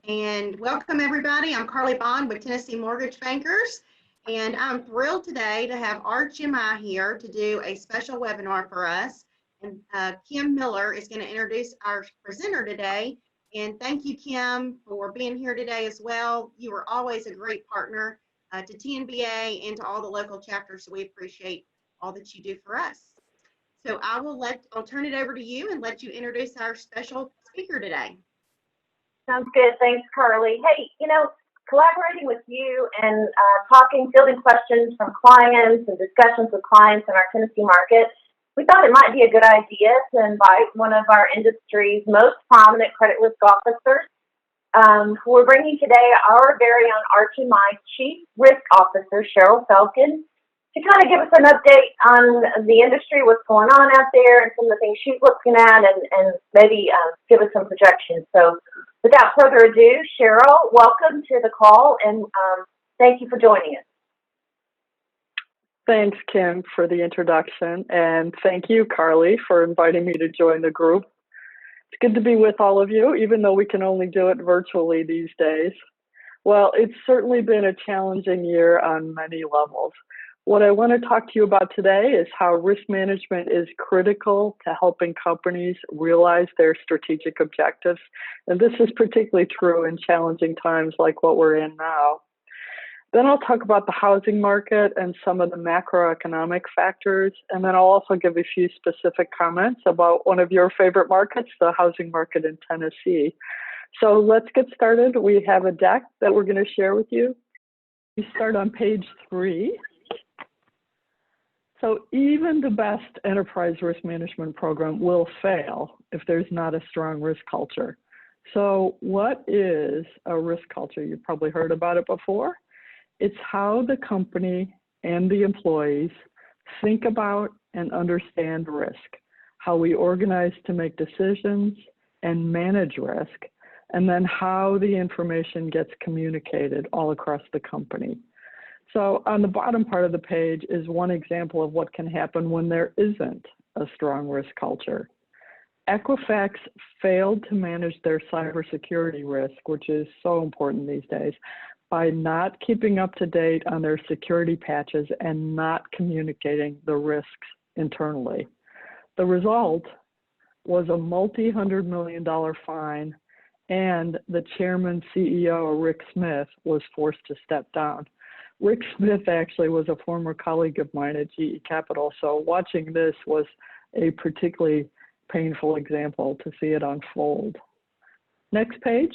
And welcome everybody. I'm Carly Bond with Tennessee Mortgage Bankers, and I'm thrilled today to have ArchMI here to do a special webinar for us. And Kim Miller is going to introduce our presenter today. And thank you, Kim, for being here today as well. You are always a great partner to TNBA and to all the local chapters, so we appreciate all that you do for us. So I'll turn it over to you and let you introduce our special speaker today. Sounds good. Thanks, Carly. Hey, collaborating with you and fielding questions from clients and discussions with clients in our Tennessee market, we thought it might be a good idea to invite one of our industry's most prominent credit risk officers. We're bringing today our very own ArchMI Chief Risk Officer, Cheryl Felkin, to kind of give us an update on the industry, what's going on out there, and some of the things she's looking at, and maybe give us some projections. So without further ado, Cheryl, welcome to the call, and thank you for joining us. Thanks, Kim, for the introduction, and thank you, Carly, for inviting me to join the group. It's good to be with all of you, even though we can only do it virtually these days. Well, it's certainly been a challenging year on many levels. What I want to talk to you about today is how risk management is critical to helping companies realize their strategic objectives. And this is particularly true in challenging times like what we're in now. Then I'll talk about the housing market and some of the macroeconomic factors. And then I'll also give a few specific comments about one of your favorite markets, the housing market in Tennessee. So let's get started. We have a deck that we're going to share with you. We start on page 3. So even the best enterprise risk management program will fail if there's not a strong risk culture. So what is a risk culture? You've probably heard about it before. It's how the company and the employees think about and understand risk, how we organize to make decisions and manage risk, and then how the information gets communicated all across the company. So on the bottom part of the page is one example of what can happen when there isn't a strong risk culture. Equifax failed to manage their cybersecurity risk, which is so important these days, by not keeping up to date on their security patches and not communicating the risks internally. The result was a multi-$100-million fine, and the chairman CEO, Rick Smith, was forced to step down. Rick Smith actually was a former colleague of mine at GE Capital, so watching this was a particularly painful example to see it unfold. Next page.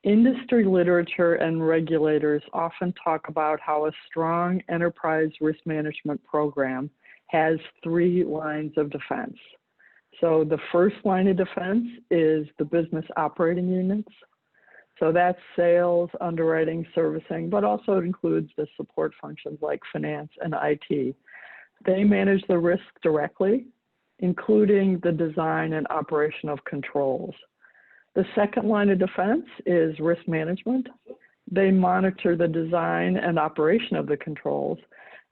Industry literature and regulators often talk about how a strong enterprise risk management program has 3 lines of defense. So the first line of defense is the business operating units. So that's sales, underwriting, servicing, but also it includes the support functions like finance and IT. They manage the risk directly, including the design and operation of controls. The second line of defense is risk management. They monitor the design and operation of the controls,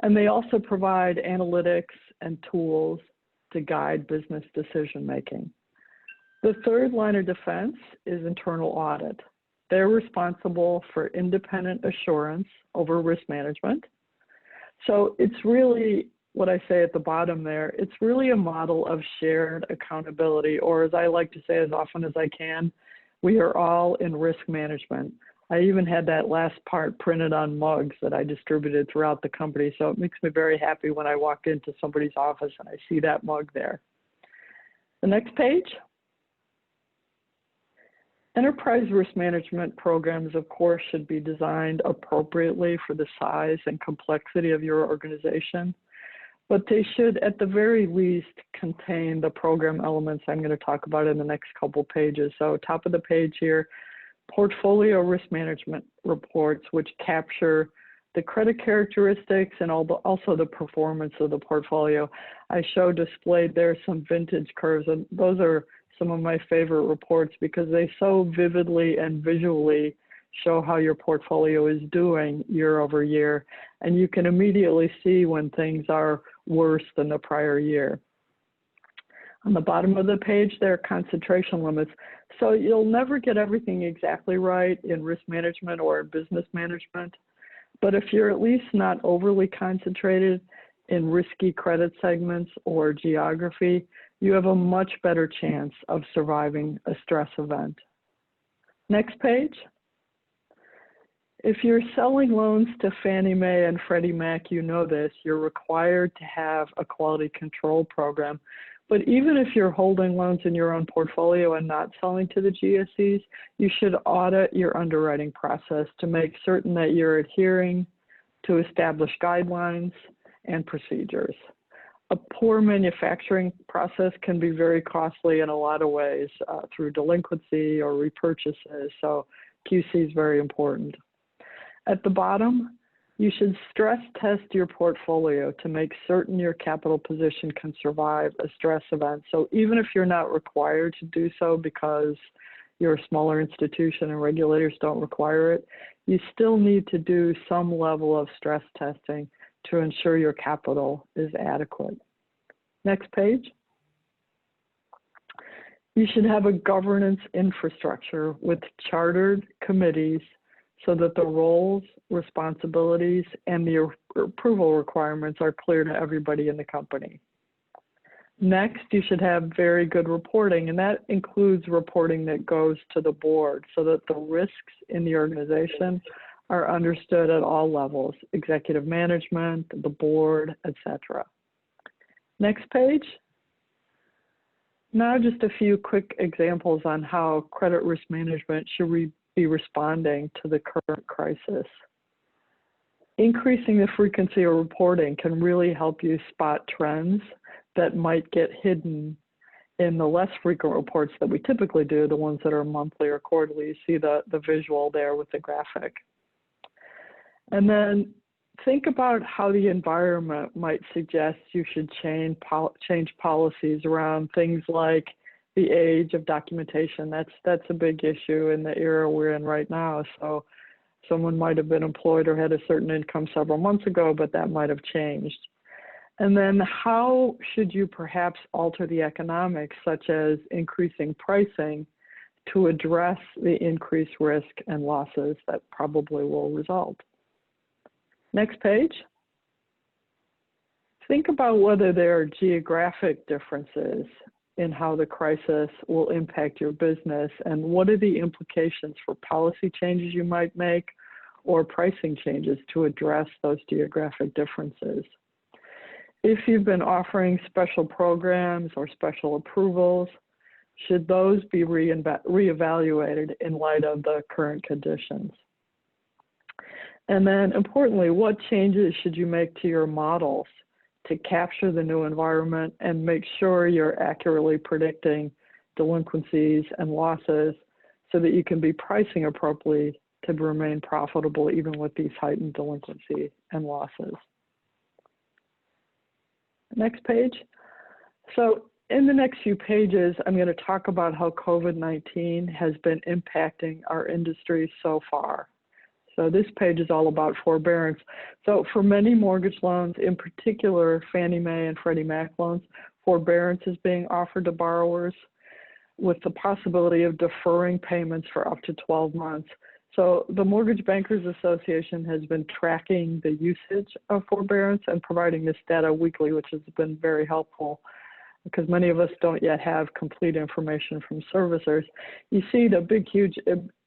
and they also provide analytics and tools to guide business decision making. The third line of defense is internal audit. They're responsible for independent assurance over risk management. So it's really, what I say at the bottom there, it's really a model of shared accountability, or as I like to say as often as I can, we are all in risk management. I even had that last part printed on mugs that I distributed throughout the company, so it makes me very happy when I walk into somebody's office and I see that mug there. The next page. Enterprise risk management programs, of course, should be designed appropriately for the size and complexity of your organization, but they should, at the very least, contain the program elements I'm going to talk about in the next couple pages. So top of the page here, portfolio risk management reports, which capture the credit characteristics and also the performance of the portfolio. I show displayed there some vintage curves, and those are some of my favorite reports because they so vividly and visually show how your portfolio is doing year over year. And you can immediately see when things are worse than the prior year. On the bottom of the page, there are concentration limits. So you'll never get everything exactly right in risk management or in business management. But if you're at least not overly concentrated in risky credit segments or geography, you have a much better chance of surviving a stress event. Next page. If you're selling loans to Fannie Mae and Freddie Mac, you know this, you're required to have a quality control program. But even if you're holding loans in your own portfolio and not selling to the GSEs, you should audit your underwriting process to make certain that you're adhering to established guidelines and procedures. A poor manufacturing process can be very costly in a lot of ways through delinquency or repurchases, so QC is very important. At the bottom, you should stress test your portfolio to make certain your capital position can survive a stress event. So even if you're not required to do so because you're a smaller institution and regulators don't require it, you still need to do some level of stress testing to ensure your capital is adequate. Next page. You should have a governance infrastructure with chartered committees so that the roles, responsibilities, and the approval requirements are clear to everybody in the company. Next, you should have very good reporting, and that includes reporting that goes to the board so that the risks in the organization are understood at all levels, executive management, the board, etc. Next page. Now just a few quick examples on how credit risk management should be responding to the current crisis. Increasing the frequency of reporting can really help you spot trends that might get hidden in the less frequent reports that we typically do, the ones that are monthly or quarterly. You see the visual there with the graphic. And then think about how the environment might suggest you should change policies around things like the age of documentation. That's a big issue in the era we're in right now. So someone might have been employed or had a certain income several months ago, but that might have changed. And then how should you perhaps alter the economics, such as increasing pricing, to address the increased risk and losses that probably will result? Next page. Think about whether there are geographic differences in how the crisis will impact your business, and what are the implications for policy changes you might make or pricing changes to address those geographic differences. If you've been offering special programs or special approvals, should those be reevaluated in light of the current conditions? And then importantly, what changes should you make to your models to capture the new environment and make sure you're accurately predicting delinquencies and losses so that you can be pricing appropriately to remain profitable even with these heightened delinquency and losses? Next page. So in the next few pages, I'm going to talk about how COVID-19 has been impacting our industry so far. So this page is all about forbearance. So for many mortgage loans, in particular Fannie Mae and Freddie Mac loans, forbearance is being offered to borrowers with the possibility of deferring payments for up to 12 months. So the Mortgage Bankers Association has been tracking the usage of forbearance and providing this data weekly, which has been very helpful because many of us don't yet have complete information from servicers. You see the big, huge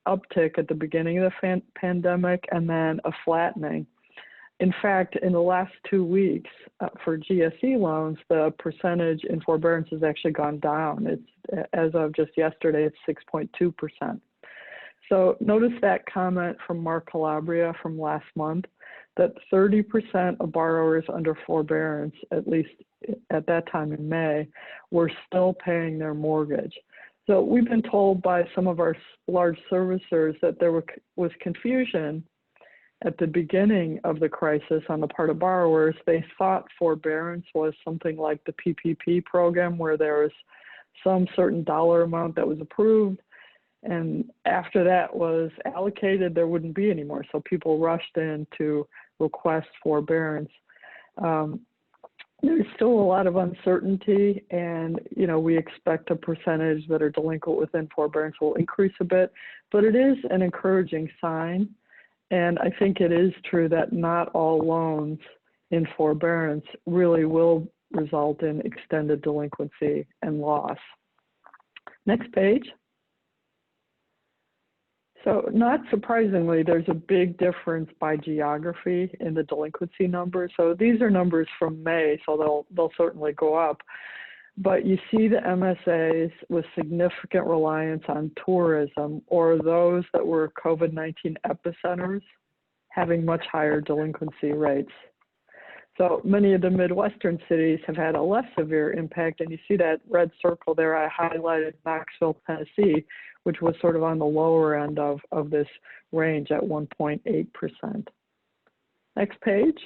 uptick at the beginning of the pandemic and then a flattening. In fact, in the last 2 weeks for GSE loans, the percentage in forbearance has actually gone down. It's, as of just yesterday, it's 6.2%. So notice that comment from Mark Calabria from last month, that 30% of borrowers under forbearance, at least at that time in May, were still paying their mortgage. So we've been told by some of our large servicers that there was confusion at the beginning of the crisis on the part of borrowers. They thought forbearance was something like the PPP program where there was some certain dollar amount that was approved, and after that was allocated, there wouldn't be any more. So people rushed in to request forbearance. There's still a lot of uncertainty, and we expect the percentage that are delinquent within forbearance will increase a bit, but it is an encouraging sign. And I think it is true that not all loans in forbearance really will result in extended delinquency and loss. Next page. So not surprisingly, there's a big difference by geography in the delinquency numbers. So these are numbers from May, so they'll certainly go up. But you see the MSAs with significant reliance on tourism, or those that were COVID-19 epicenters, having much higher delinquency rates. So many of the Midwestern cities have had a less severe impact, and you see that red circle there. I highlighted Knoxville, Tennessee, which was sort of on the lower end of this range at 1.8%. Next page.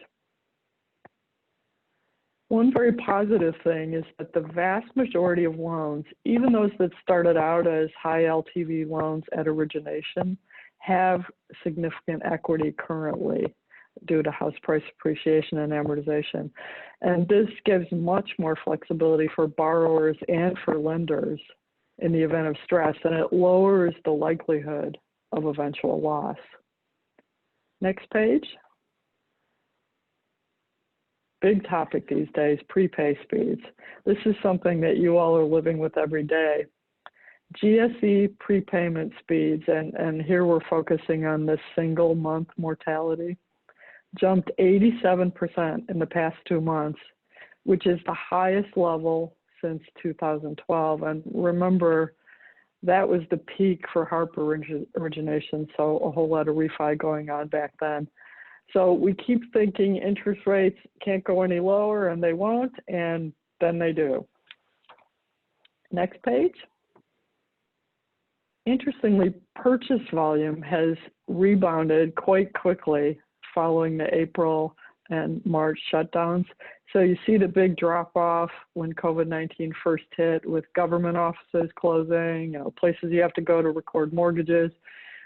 One very positive thing is that the vast majority of loans, even those that started out as high LTV loans at origination, have significant equity currently due to house price appreciation and amortization. And this gives much more flexibility for borrowers and for lenders in the event of stress, and it lowers the likelihood of eventual loss. Next page. Big topic these days, prepay speeds. This is something that you all are living with every day. GSE prepayment speeds, and here we're focusing on the single month mortality, jumped 87% in the past 2 months, which is the highest level since 2012. And remember, that was the peak for HARP origination, so a whole lot of refi going on back then. So we keep thinking interest rates can't go any lower, and they won't, and then they do. Next page. Interestingly, purchase volume has rebounded quite quickly following the April and March shutdowns. So you see the big drop off when COVID-19 first hit, with government offices closing, places you have to go to record mortgages,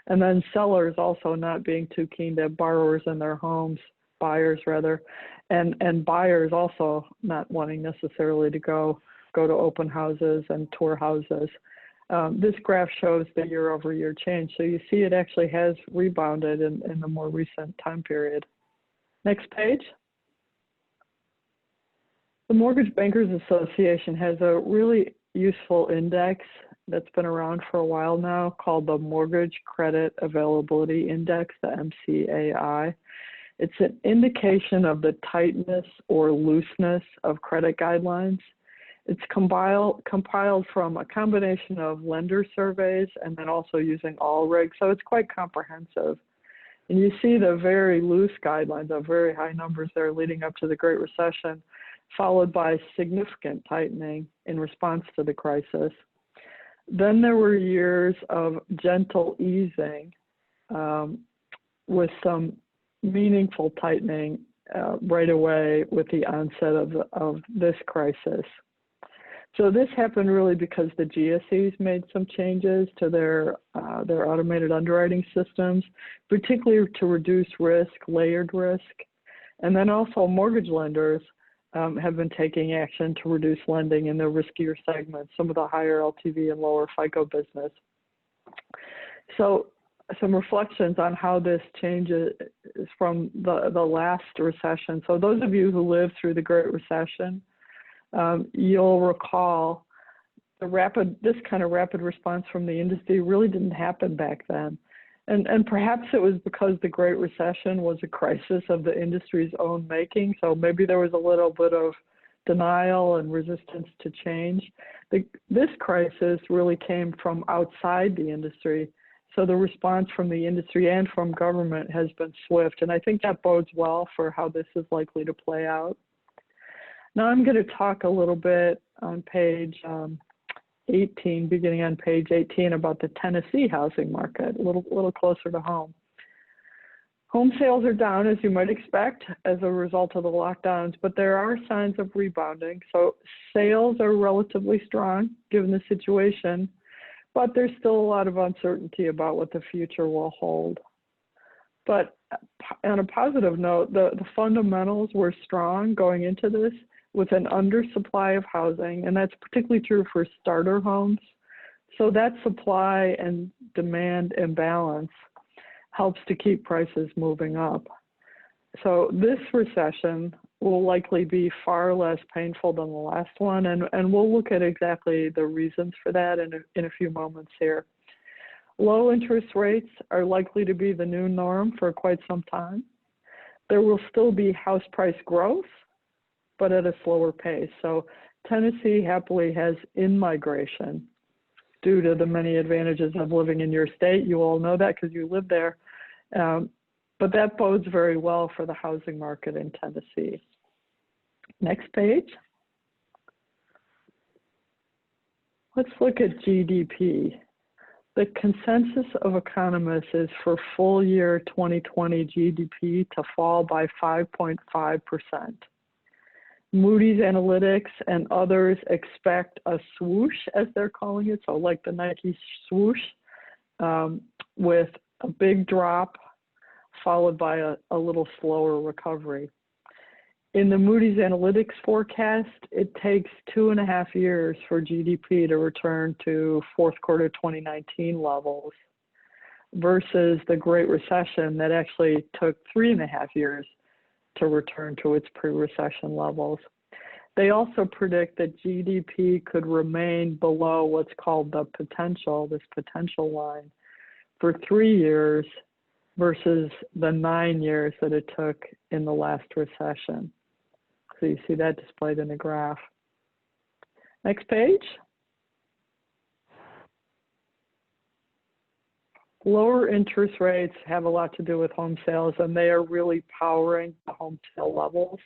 and then sellers also not being too keen to have borrowers in their homes, buyers rather, and buyers also not wanting necessarily to go to open houses and tour houses. This graph shows the year-over-year change. So you see it actually has rebounded in the more recent time period. Next page. The Mortgage Bankers Association has a really useful index that's been around for a while now called the Mortgage Credit Availability Index, the MCAI. It's an indication of the tightness or looseness of credit guidelines. It's compiled from a combination of lender surveys and then also using all regs, so it's quite comprehensive. And you see the very loose guidelines of very high numbers there leading up to the Great Recession, followed by significant tightening in response to the crisis. Then there were years of gentle easing with some meaningful tightening right away with the onset of this crisis. So this happened really because the GSEs made some changes to their automated underwriting systems, particularly to reduce risk, layered risk. And then also mortgage lenders have been taking action to reduce lending in the riskier segments, some of the higher LTV and lower FICO business. So some reflections on how this changes from the last recession. So those of you who lived through the Great Recession, you'll recall this kind of rapid response from the industry really didn't happen back then. And perhaps it was because the Great Recession was a crisis of the industry's own making. So maybe there was a little bit of denial and resistance to change. This crisis really came from outside the industry. So the response from the industry and from government has been swift. And I think that bodes well for how this is likely to play out. Now I'm going to talk a little bit on page 18, beginning on page 18, about the Tennessee housing market, a little closer to home. Home sales are down, as you might expect, as a result of the lockdowns, but there are signs of rebounding. So sales are relatively strong given the situation, but there's still a lot of uncertainty about what the future will hold. But on a positive note, the fundamentals were strong going into this. with an undersupply of housing, and that's particularly true for starter homes. So that supply and demand imbalance helps to keep prices moving up. So this recession will likely be far less painful than the last one, and we'll look at exactly the reasons for that in a few moments here. Low interest rates are likely to be the new norm for quite some time. There will still be house price growth, but at a slower pace. So Tennessee happily has in-migration due to the many advantages of living in your state. You all know that because you live there. But that bodes very well for the housing market in Tennessee. Next page. Let's look at GDP. The consensus of economists is for full year 2020 GDP to fall by 5.5%. Moody's Analytics and others expect a swoosh, as they're calling it, so like the Nike swoosh, with a big drop followed by a little slower recovery. In the Moody's Analytics forecast, it takes 2.5 years for GDP to return to fourth quarter 2019 levels versus the Great Recession that actually took 3.5 years to return to its pre-recession levels. They also predict that GDP could remain below what's called the potential, this potential line, for 3 years versus the 9 years that it took in the last recession. So you see that displayed in the graph. Next page. Lower interest rates have a lot to do with home sales, and they are really powering the home sale levels.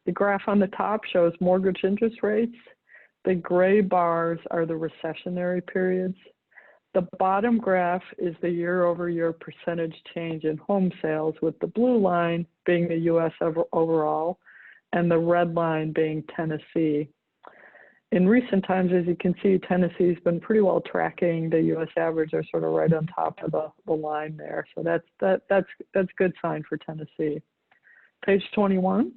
The graph on the top shows mortgage interest rates. The gray bars are the recessionary periods. The bottom graph is the year-over-year percentage change in home sales, with the blue line being the U.S. overall, and the red line being Tennessee. In recent times, as you can see, Tennessee's been pretty well tracking the U.S. average. They're sort of right on top of the line there. So that's good sign for Tennessee. Page 21.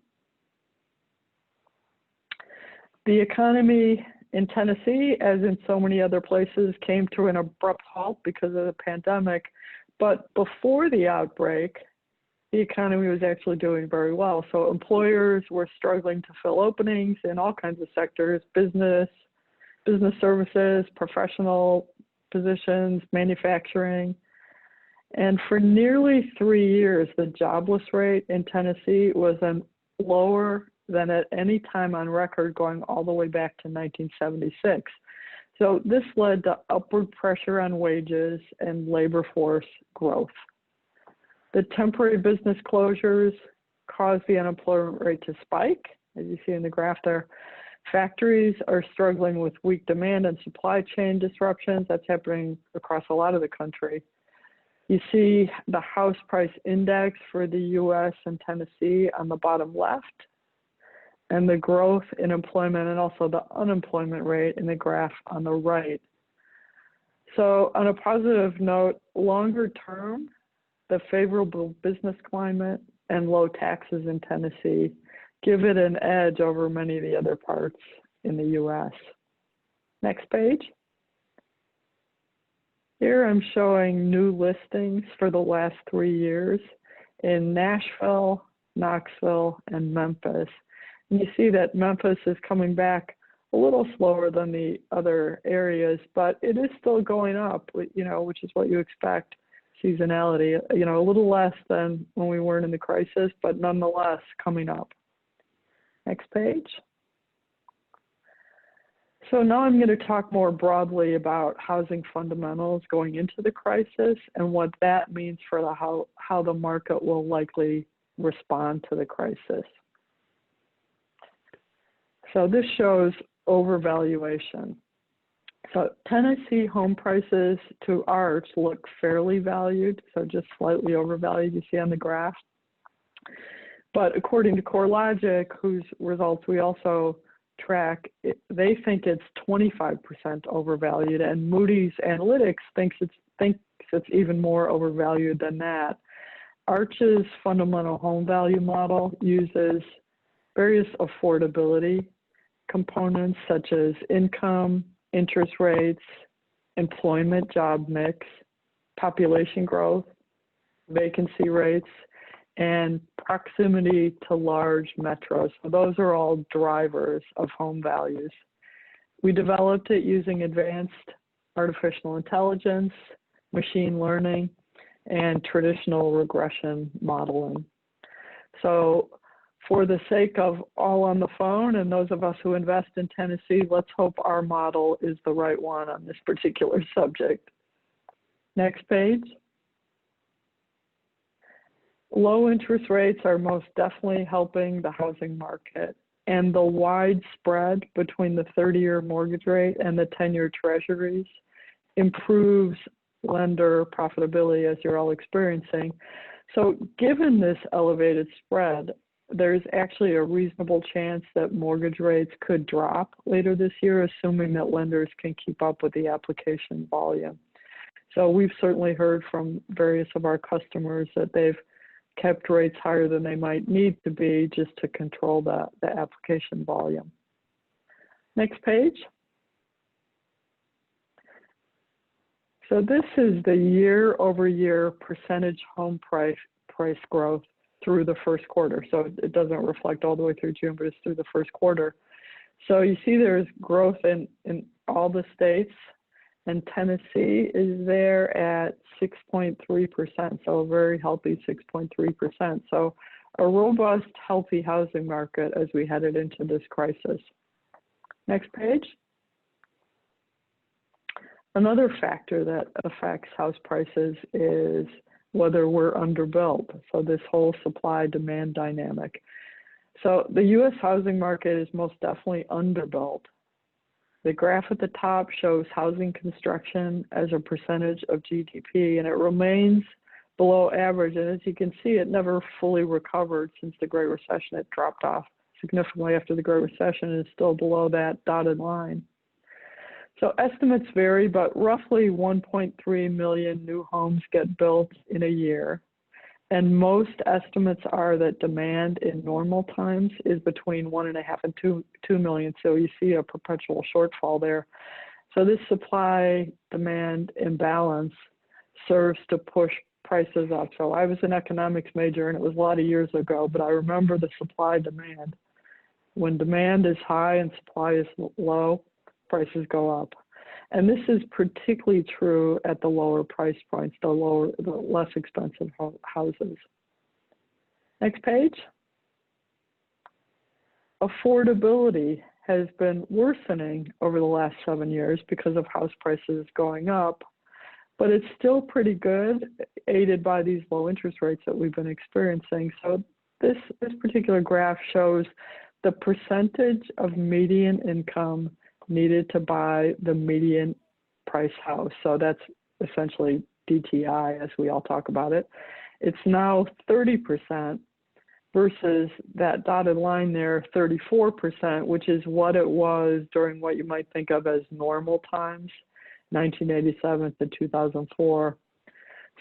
The economy in Tennessee, as in so many other places, came to an abrupt halt because of the pandemic. But before the outbreak, the economy was actually doing very well. So employers were struggling to fill openings in all kinds of sectors: business services, professional positions, manufacturing. And for nearly 3 years, the jobless rate in Tennessee was lower than at any time on record, going all the way back to 1976. So this led to upward pressure on wages and labor force growth. The temporary business closures caused the unemployment rate to spike, as you see in the graph there. Factories are struggling with weak demand and supply chain disruptions. That's happening across a lot of the country. You see the house price index for the U.S. and Tennessee on the bottom left, and the growth in employment and also the unemployment rate in the graph on the right. So on a positive note, longer term, the favorable business climate and low taxes in Tennessee give it an edge over many of the other parts in the U.S. Next page. Here I'm showing new listings for the last 3 years in Nashville, Knoxville, and Memphis. And you see that Memphis is coming back a little slower than the other areas, but it is still going up, you know, which is what you expect. Seasonality, you know, a little less than when we weren't in the crisis, but nonetheless coming up. Next page. So now I'm going to talk more broadly about housing fundamentals going into the crisis and what that means for how the market will likely respond to the crisis. So this shows overvaluation. So Tennessee home prices to Arch look fairly valued, so just slightly overvalued, you see on the graph. But according to CoreLogic, whose results we also track, they think it's 25% overvalued, and Moody's Analytics thinks it's even more overvalued than that. Arch's fundamental home value model uses various affordability components such as income, interest rates, employment job mix, population growth, vacancy rates, and proximity to large metros. So those are all drivers of home values. We developed it using advanced artificial intelligence, machine learning, and traditional regression modeling. So for the sake of all on the phone and those of us who invest in Tennessee, let's hope our model is the right one on this particular subject. Next page. Low interest rates are most definitely helping the housing market, and the wide spread between the 30-year mortgage rate and the 10-year treasuries improves lender profitability, as you're all experiencing. So given this elevated spread, there's actually a reasonable chance that mortgage rates could drop later this year, assuming that lenders can keep up with the application volume. So we've certainly heard from various of our customers that they've kept rates higher than they might need to be just to control the application volume. Next page. So this is the year-over-year percentage home price growth through the first quarter. So it doesn't reflect all the way through June, but it's through the first quarter. So you see there's growth in all the states, and Tennessee is there at 6.3%, so a very healthy 6.3%. So a robust, healthy housing market as we headed into this crisis. Next page. Another factor that affects house prices is whether we're underbuilt. So this whole supply-demand dynamic. So the U.S. housing market is most definitely underbuilt. The graph at the top shows housing construction as a percentage of GDP, and it remains below average. And as you can see, it never fully recovered since the Great Recession. It dropped off significantly after the Great Recession and is still below that dotted line. So estimates vary, but roughly 1.3 million new homes get built in a year. And most estimates are that demand in normal times is between 1.5 and 2 million. So you see a perpetual shortfall there. So this supply-demand imbalance serves to push prices up. So I was an economics major, and it was a lot of years ago, but I remember the supply-demand. When demand is high and supply is low, prices go up. And this is particularly true at the lower price points, the less expensive houses. Next page. Affordability has been worsening over the last 7 years because of house prices going up, but it's still pretty good, aided by these low interest rates that we've been experiencing. So this particular graph shows the percentage of median income needed to buy the median price house. So that's essentially DTI, as we all talk about it. It's now 30% versus that dotted line there, 34%, which is what it was during what you might think of as normal times, 1987 to 2004.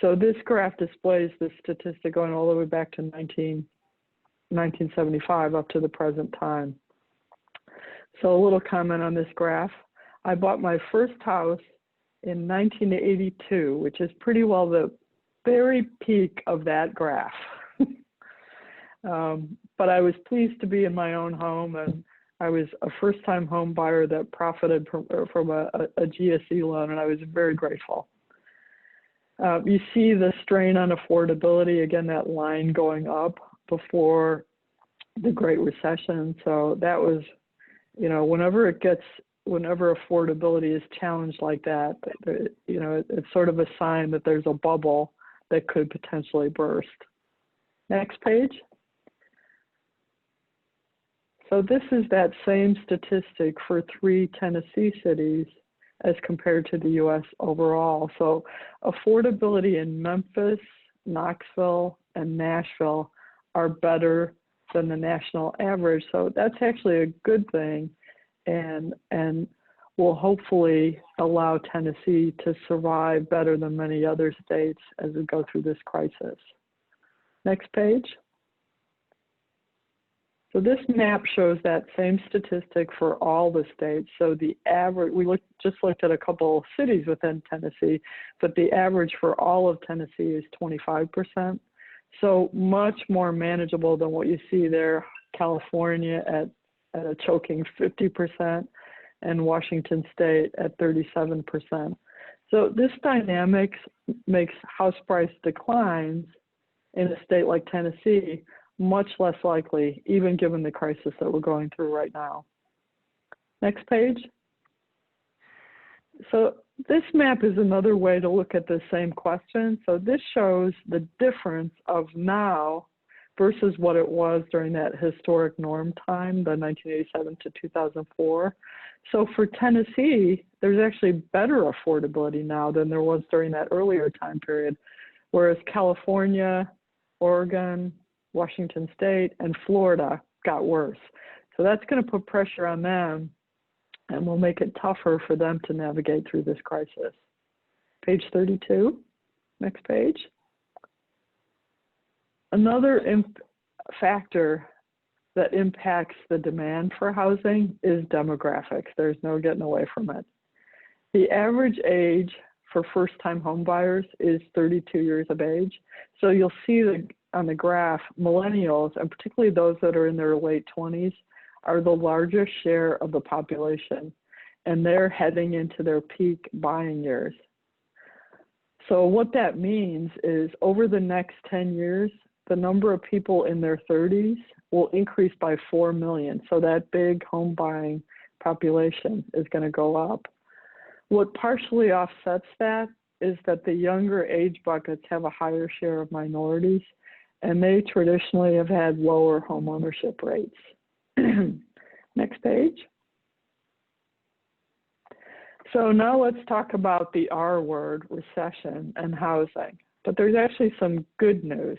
So this graph displays the statistic going all the way back to 1975 up to the present time. So a little comment on this graph. I bought my first house in 1982, which is pretty well the very peak of that graph. But I was pleased to be in my own home, and I was a first-time home buyer that profited from a GSE loan, and I was very grateful. You see the strain on affordability, again, that line going up before the Great Recession. So that was, you know, whenever affordability is challenged like that, you know, it's sort of a sign that there's a bubble that could potentially burst. Next page. So this is that same statistic for 3 Tennessee cities as compared to the U.S. overall. So affordability in Memphis, Knoxville, and Nashville are better than the national average. So that's actually a good thing, and will hopefully allow Tennessee to survive better than many other states as we go through this crisis. Next page. So this map shows that same statistic for all the states. So the average, just looked at a couple of cities within Tennessee, but the average for all of Tennessee is 25%. So much more manageable than what you see there, California at a choking 50% and Washington State at 37%. So this dynamic makes house price declines in a state like Tennessee much less likely, even given the crisis that we're going through right now. Next page. So this map is another way to look at the same question. So this shows the difference of now versus what it was during that historic norm time, the 1987 to 2004. So for Tennessee, there's actually better affordability now than there was during that earlier time period, whereas California, Oregon, Washington State, and Florida got worse. So that's going to put pressure on them and will make it tougher for them to navigate through this crisis. Page 32, next page. Another factor that impacts the demand for housing is demographics. There's no getting away from it. The average age for first-time home buyers is 32 years of age. So you'll see on the graph, millennials, and particularly those that are in their late 20s, are the largest share of the population, and they're heading into their peak buying years. So what that means is over the next 10 years, the number of people in their 30s will increase by 4 million. So that big home buying population is going to go up. What partially offsets that is that the younger age buckets have a higher share of minorities, and they traditionally have had lower home ownership rates. Next page. So now let's talk about the R word, recession and housing. But there's actually some good news.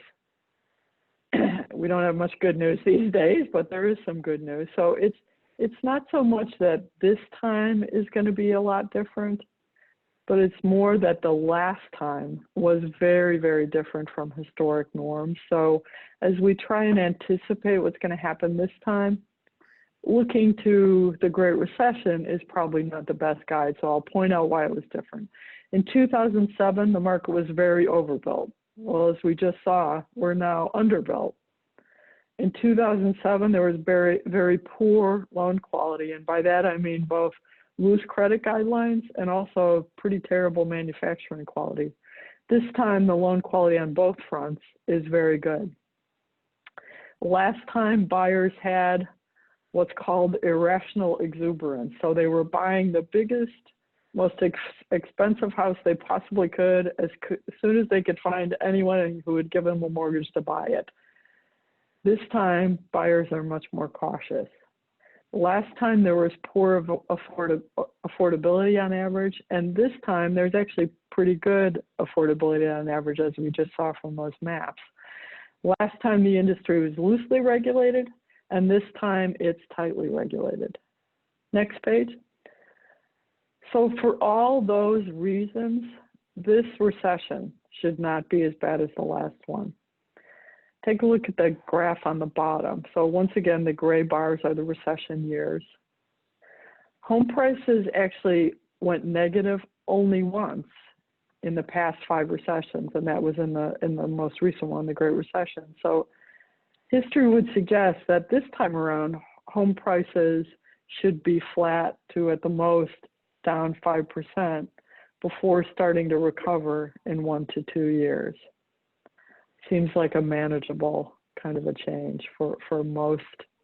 We don't have much good news these days, but there is some good news. So it's not so much that this time is going to be a lot different, but it's more that the last time was very, very different from historic norms. So as we try and anticipate what's going to happen this time, looking to the Great Recession is probably not the best guide, so I'll point out why it was different. In 2007, the market was very overbuilt. Well, as we just saw, we're now underbuilt. In 2007, there was very, very poor loan quality, and by that I mean both loose credit guidelines and also pretty terrible manufacturing quality. This time, the loan quality on both fronts is very good. Last time, buyers had what's called irrational exuberance. So they were buying the biggest, most expensive house they possibly could as soon as they could find anyone who would give them a mortgage to buy it. This time, buyers are much more cautious. Last time there was poor affordability on average, and this time there's actually pretty good affordability on average, as we just saw from those maps. Last time the industry was loosely regulated, and this time it's tightly regulated. Next page. So for all those reasons, this recession should not be as bad as the last one. Take a look at the graph on the bottom. So once again, the gray bars are the recession years. Home prices actually went negative only once in the past 5 recessions, and that was in the most recent one, the Great Recession. So history would suggest that this time around, home prices should be flat to at the most down 5% before starting to recover in 1 to 2 years. Seems like a manageable kind of a change for most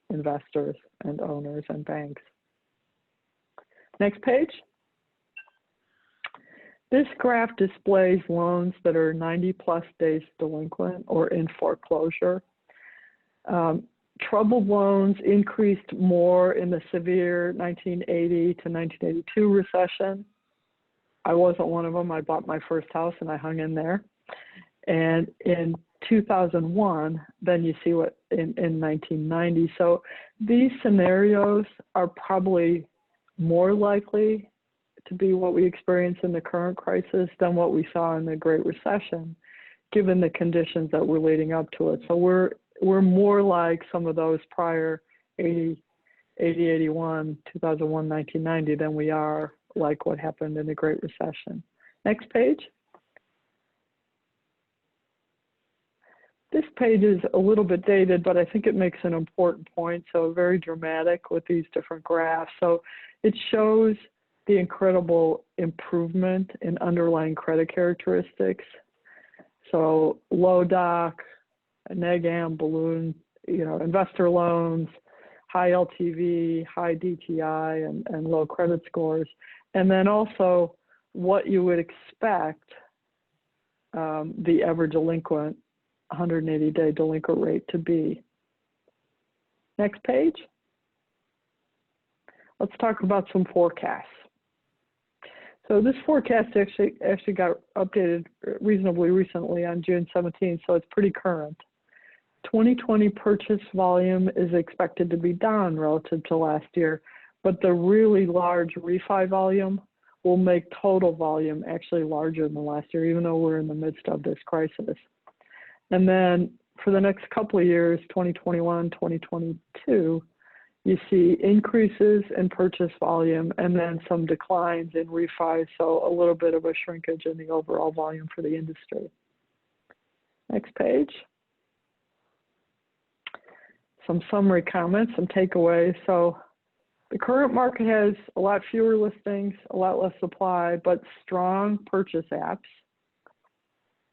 investors and owners and banks. Next page. This graph displays loans that are 90 plus days delinquent or in foreclosure. Troubled loans increased more in the severe 1980 to 1982 recession. I wasn't one of them. I bought my first house and I hung in there. And in 2001, then you see what in 1990. So these scenarios are probably more likely to be what we experience in the current crisis than what we saw in the Great Recession, given the conditions that were leading up to it. So we're we're more like some of those prior 80, 81, 2001, 1990 than we are like what happened in the Great Recession. Next page. This page is a little bit dated, but I think it makes an important point, so very dramatic with these different graphs. So it shows the incredible improvement in underlying credit characteristics. So low doc, neg am, balloon, investor loans, high LTV, high DTI, and low credit scores. And then also what you would expect the average delinquent 180-day delinquent rate to be. Next page. Let's talk about some forecasts. So this forecast actually got updated reasonably recently on June 17th, so it's pretty current. 2020 purchase volume is expected to be down relative to last year, but the really large refi volume will make total volume actually larger than last year, even though we're in the midst of this crisis. And then for the next couple of years, 2021, 2022, you see increases in purchase volume and then some declines in refi, so a little bit of a shrinkage in the overall volume for the industry. Next page. Some summary comments, some takeaways. So the current market has a lot fewer listings, a lot less supply, but strong purchase apps.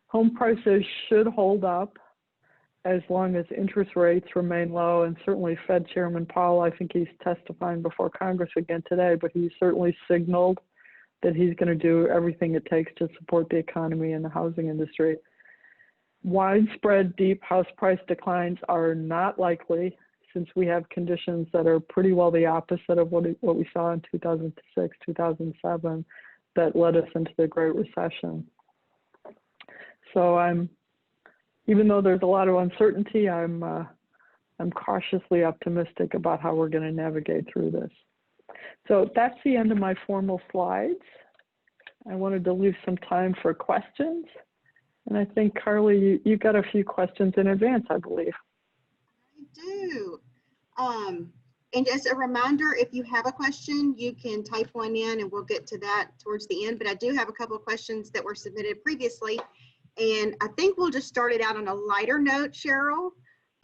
Home prices should hold up as long as interest rates remain low, and certainly Fed Chairman Powell, I think he's testifying before Congress again today, but he certainly signaled that he's going to do everything it takes to support the economy and the housing industry. Widespread deep house price declines are not likely, since we have conditions that are pretty well the opposite of what we saw in 2006, 2007 that led us into the Great Recession. So even though there's a lot of uncertainty, I'm cautiously optimistic about how we're going to navigate through this. So that's the end of my formal slides. I wanted to leave some time for questions. And I think, Carly, you got a few questions in advance, I believe. I do. And as a reminder, if you have a question, you can type one in and we'll get to that towards the end. But I do have a couple of questions that were submitted previously. And I think we'll just start it out on a lighter note, Cheryl,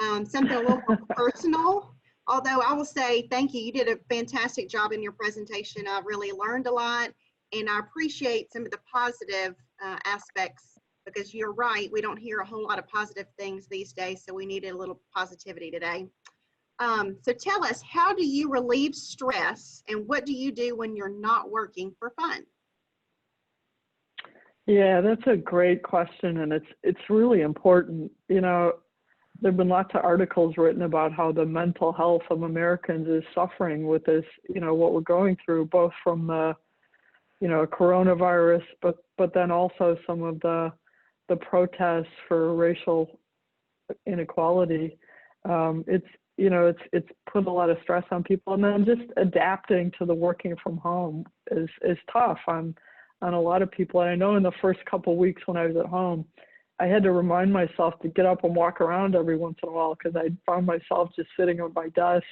something a little more personal. Although I will say thank you. You did a fantastic job in your presentation. I really learned a lot, and I appreciate some of the positive aspects, because you're right, we don't hear a whole lot of positive things these days, so we needed a little positivity today. So tell us, how do you relieve stress, and what do you do when you're not working for fun? Yeah, that's a great question, and it's really important. There have been lots of articles written about how the mental health of Americans is suffering with this, what we're going through, both from the, coronavirus, but then also some of the protests for racial inequality. It's put a lot of stress on people, and then just adapting to the working from home is tough on a lot of people. And I know in the first couple of weeks when I was at home, I had to remind myself to get up and walk around every once in a while, because I found myself just sitting on my desk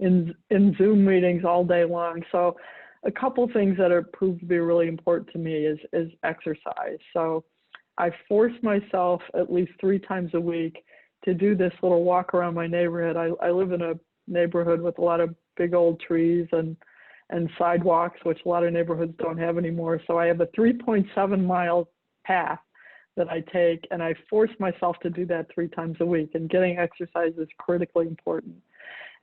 in Zoom meetings all day long. So a couple things that are proved to be really important to me is exercise. So I force myself at least 3 times a week to do this little walk around my neighborhood. I live in a neighborhood with a lot of big old trees and sidewalks, which a lot of neighborhoods don't have anymore. So I have a 3.7 mile path that I take, and I force myself to do that 3 times a week, and getting exercise is critically important.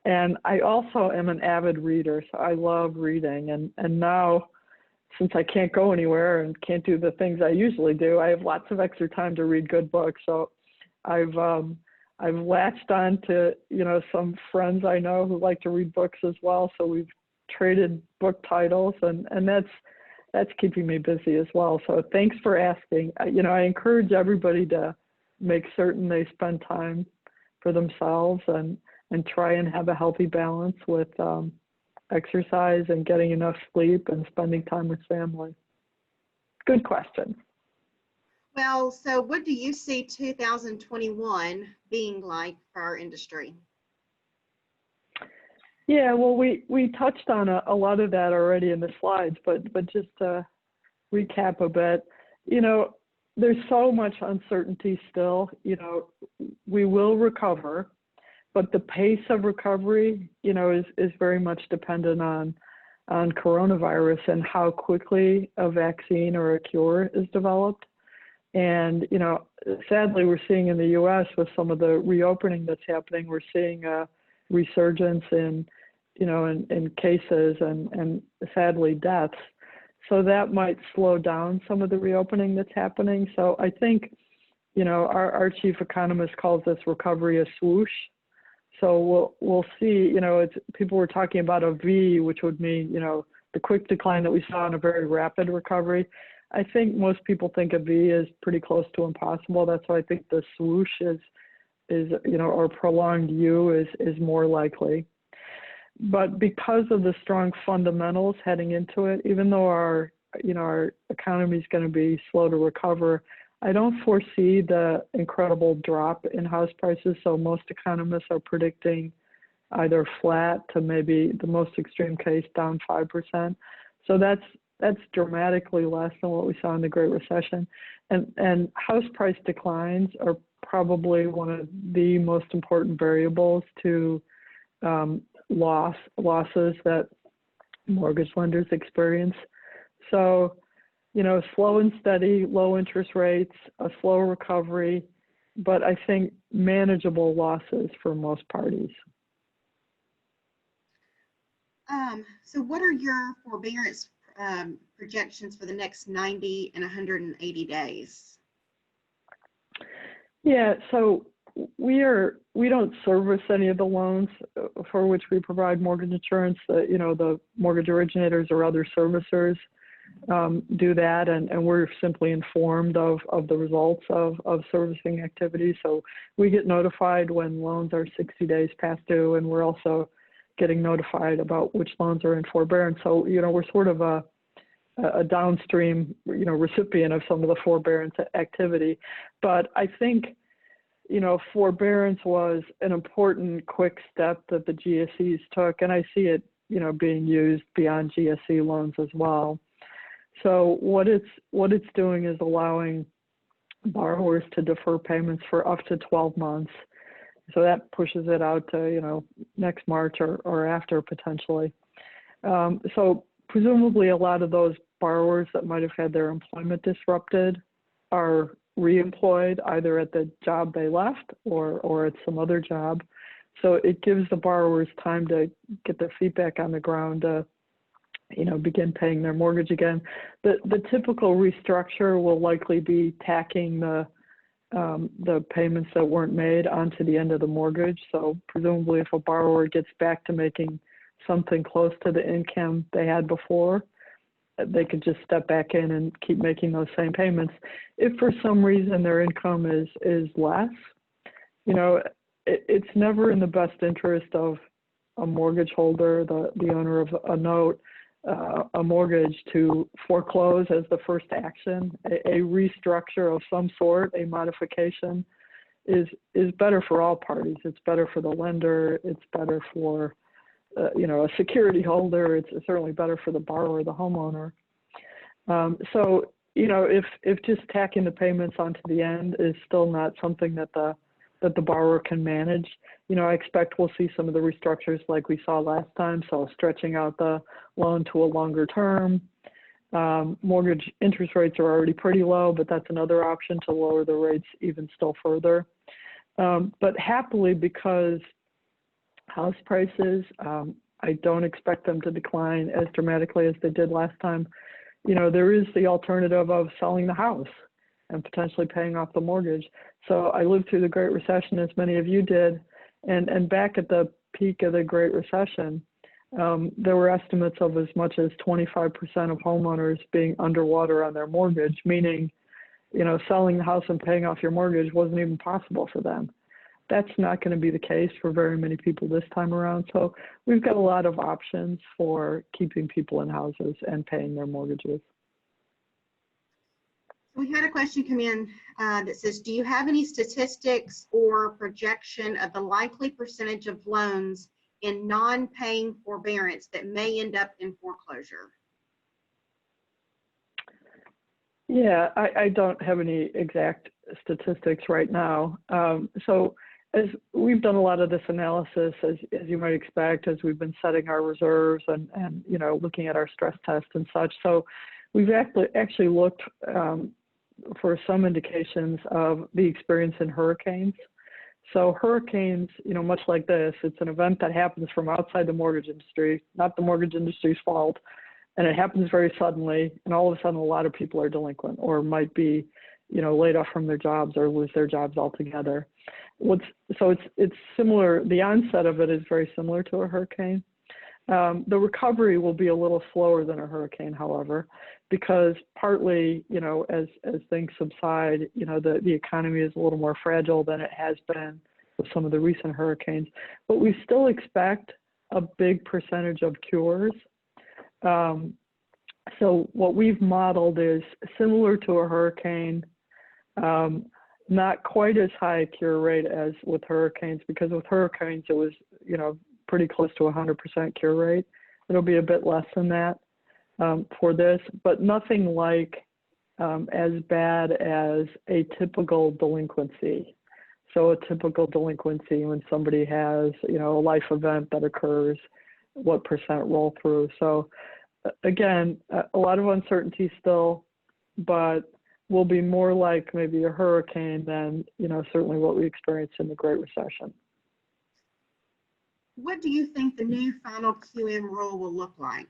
And I also am an avid reader, so I love reading. And now, since I can't go anywhere and can't do the things I usually do, I have lots of extra time to read good books. So I've latched on to, some friends I know who like to read books as well. So we've traded book titles, and that's keeping me busy as well. So thanks for asking. I encourage everybody to make certain they spend time for themselves and try and have a healthy balance with exercise and getting enough sleep and spending time with family. Good question. Well, so what do you see 2021 being like for our industry? Yeah, well, we touched on a lot of that already in the slides, but just to recap a bit, you know, there's so much uncertainty still. You know, we will recover, but the pace of recovery, you know, is very much dependent on coronavirus and how quickly a vaccine or a cure is developed. And, you know, sadly, we're seeing in the U.S. with some of the reopening that's happening, we're seeing a resurgence in, you know, in cases and sadly deaths. So that might slow down some of the reopening that's happening. So I think, you know, our chief economist calls this recovery a swoosh. So we'll see, you know, people were talking about a V, which would mean, you know, the quick decline that we saw in a very rapid recovery. I think most people think a V is pretty close to impossible. That's why I think the swoosh is you know, or prolonged U is more likely. But because of the strong fundamentals heading into it, even though our economy is going to be slow to recover, I don't foresee the incredible drop in house prices. So most economists are predicting either flat to maybe the most extreme case down 5%. So that's dramatically less than what we saw in the Great Recession. And house price declines are probably one of the most important variables to losses that mortgage lenders experience. So, you know, slow and steady, low interest rates, a slow recovery, but I think manageable losses for most parties. So what are your forbearance projections for the next 90 and 180 days? Yeah, so we don't service any of the loans for which we provide mortgage insurance. You know, the mortgage originators or other servicers do that, and we're simply informed of the results of servicing activities. So we get notified when loans are 60 days past due, and we're also getting notified about which loans are in forbearance. So, you know, we're sort of a downstream, you know, recipient of some of the forbearance activity. But I think, you know, forbearance was an important quick step that the GSEs took, and I see it, you know, being used beyond GSE loans as well. So what it's doing is allowing borrowers to defer payments for up to 12 months. So that pushes it out to, you know, next March or after potentially. So presumably a lot of those borrowers that might have had their employment disrupted are reemployed either at the job they left or at some other job. So it gives the borrowers time to get their feet back on the ground to, you know, begin paying their mortgage again. The typical restructure will likely be tacking the payments that weren't made onto the end of the mortgage. So presumably if a borrower gets back to making something close to the income they had before, they could just step back in and keep making those same payments. If for some reason their income is less, you know, it's never in the best interest of a mortgage holder, the owner of a note, a mortgage, to foreclose as the first action. A restructure of some sort, a modification, is better for all parties. It's better for the lender. It's better for you know, a security holder. It's certainly better for the borrower, the homeowner. So, you know, if just tacking the payments onto the end is still not something that the borrower can manage, you know, I expect we'll see some of the restructures like we saw last time. So stretching out the loan to a longer term. Mortgage interest rates are already pretty low, but that's another option to lower the rates even still further. But happily, because house prices, I don't expect them to decline as dramatically as they did last time. You know, there is the alternative of selling the house and potentially paying off the mortgage. So I lived through the Great Recession, as many of you did, and back at the peak of the Great Recession, there were estimates of as much as 25% of homeowners being underwater on their mortgage, meaning, you know, selling the house and paying off your mortgage wasn't even possible for them. That's not going to be the case for very many people this time around. So we've got a lot of options for keeping people in houses and paying their mortgages. We had a question come in that says, do you have any statistics or projection of the likely percentage of loans in non-paying forbearance that may end up in foreclosure? Yeah, I don't have any exact statistics right now. So as we've done a lot of this analysis, as you might expect, as we've been setting our reserves and you know, looking at our stress tests and such. So we've actually looked for some indications of the experience in hurricanes. So hurricanes, you know, much like this, it's an event that happens from outside the mortgage industry, not the mortgage industry's fault. And it happens very suddenly, and all of a sudden a lot of people are delinquent or might be, you know, laid off from their jobs or lose their jobs altogether. So it's similar, the onset of it is very similar to a hurricane. The recovery will be a little slower than a hurricane, however, because partly, you know, as things subside, you know, the economy is a little more fragile than it has been with some of the recent hurricanes. But we still expect a big percentage of cures. So what we've modeled is similar to a hurricane, not quite as high a cure rate as with hurricanes, because with hurricanes it was, you know, pretty close to 100% cure rate. It'll be a bit less than that for this, but nothing like as bad as a typical delinquency. So a typical delinquency when somebody has, you know, a life event that occurs, what percent roll through. So again, a lot of uncertainty still, but will be more like maybe a hurricane than, you know, certainly what we experienced in the Great Recession. What do you think the new final QM rule will look like?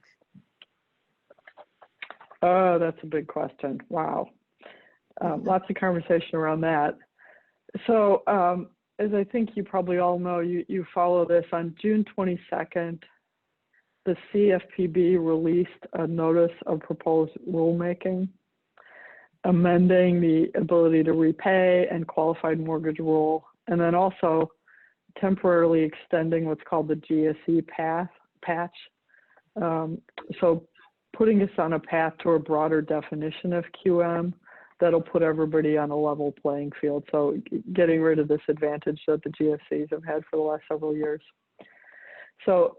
Oh, that's a big question. Wow. Lots of conversation around that. So as I think you probably all know, you follow this, on June 22nd, the CFPB released a notice of proposed rulemaking, amending the ability to repay and qualified mortgage rule, and then also temporarily extending what's called the GSE patch. So putting us on a path to a broader definition of QM that'll put everybody on a level playing field. So getting rid of this advantage that the GSEs have had for the last several years. So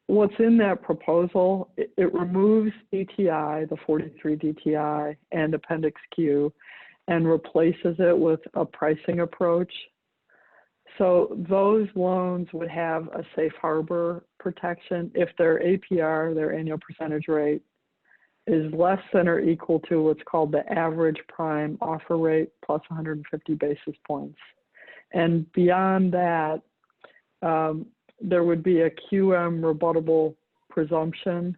what's in that proposal, it removes DTI, the 43 DTI, and Appendix Q, and replaces it with a pricing approach. So those loans would have a safe harbor protection if their APR, their annual percentage rate, is less than or equal to what's called the average prime offer rate plus 150 basis points. And beyond that, there would be a QM rebuttable presumption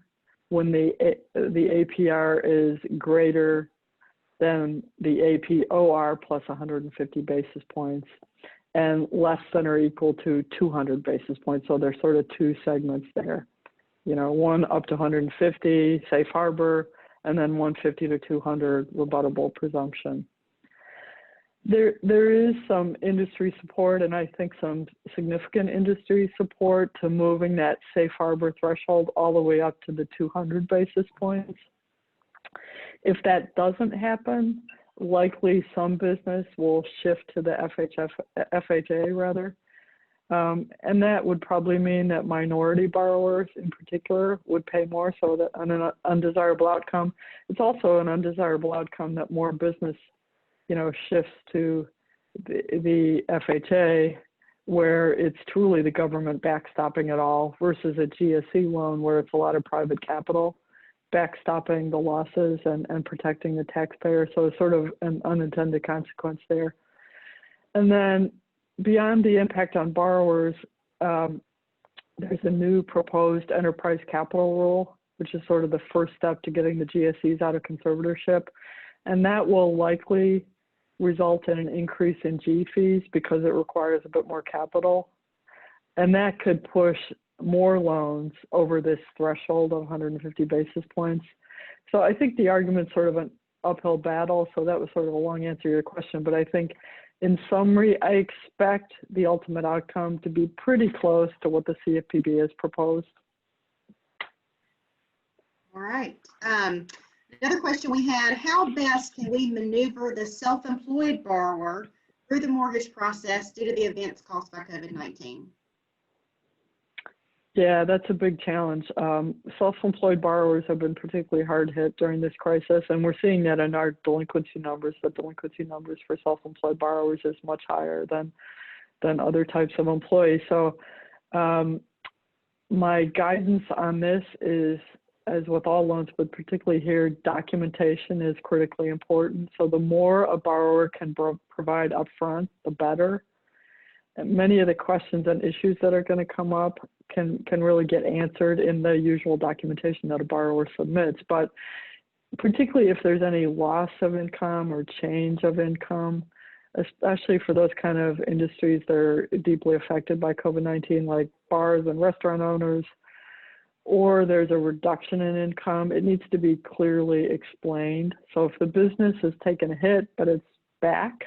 when the APR is greater than the APOR plus 150 basis points and less than or equal to 200 basis points. So there's sort of two segments there. You know, one up to 150 safe harbor, and then 150 to 200 rebuttable presumption. There is some industry support, and I think some significant industry support to moving that safe harbor threshold all the way up to the 200 basis points. If that doesn't happen, likely some business will shift to the FHA rather. And that would probably mean that minority borrowers in particular would pay more, so that an undesirable outcome. It's also an undesirable outcome that more business, you know, shifts to the FHA, where it's truly the government backstopping it all, versus a GSE loan where it's a lot of private capital backstopping the losses and protecting the taxpayer. So it's sort of an unintended consequence there. And then beyond the impact on borrowers, there's a new proposed enterprise capital rule, which is sort of the first step to getting the GSEs out of conservatorship. And that will likely result in an increase in G fees because it requires a bit more capital. And that could push more loans over this threshold of 150 basis points. So I think the argument's sort of an uphill battle. So that was sort of a long answer to your question. But I think in summary, I expect the ultimate outcome to be pretty close to what the CFPB has proposed. All right. Another question we had, how best can we maneuver the self-employed borrower through the mortgage process due to the events caused by COVID-19? Yeah, that's a big challenge. Self-employed borrowers have been particularly hard hit during this crisis, and we're seeing that in our delinquency numbers. The delinquency numbers for self-employed borrowers is much higher than other types of employees. So my guidance on this is, as with all loans, but particularly here, documentation is critically important. So the more a borrower can provide upfront, the better. And many of the questions and issues that are going to come up can really get answered in the usual documentation that a borrower submits. But particularly if there's any loss of income or change of income, especially for those kind of industries that are deeply affected by COVID-19, like bars and restaurant owners, or there's a reduction in income, it needs to be clearly explained. So if the business has taken a hit, but it's back,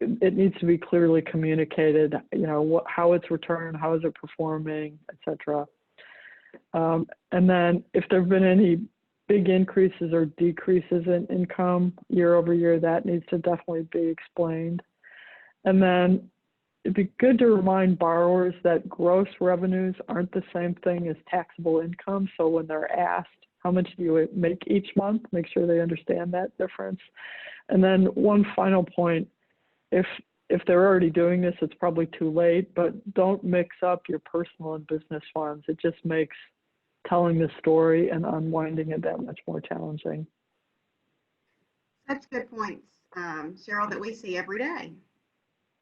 it needs to be clearly communicated, you know, how it's returned, how is it performing, etc. And then if there have been any big increases or decreases in income year over year, that needs to definitely be explained. And then it'd be good to remind borrowers that gross revenues aren't the same thing as taxable income. So when they're asked, how much do you make each month, make sure they understand that difference. And then one final point, if they're already doing this, it's probably too late, but don't mix up your personal and business funds. It just makes telling the story and unwinding it that much more challenging. Such good points, Cheryl, that we see every day.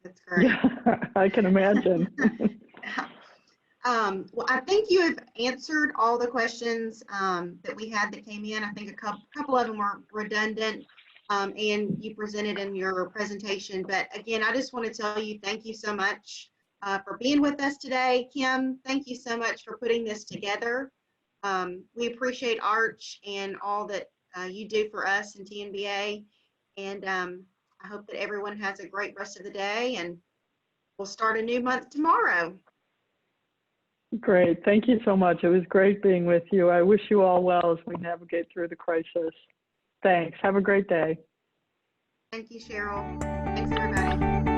That's great. Yeah, I can imagine. Well, I think you have answered all the questions that we had that came in. I think a couple of them were redundant, and you presented in your presentation. But again, I just want to tell you thank you so much for being with us today. Kim, thank you so much for putting this together. We appreciate Arch and all that you do for us in TNBA. And I hope that everyone has a great rest of the day, and we'll start a new month tomorrow. Great. Thank you so much. It was great being with you. I wish you all well as we navigate through the crisis. Thanks. Have a great day. Thank you, Cheryl. Thanks, everybody.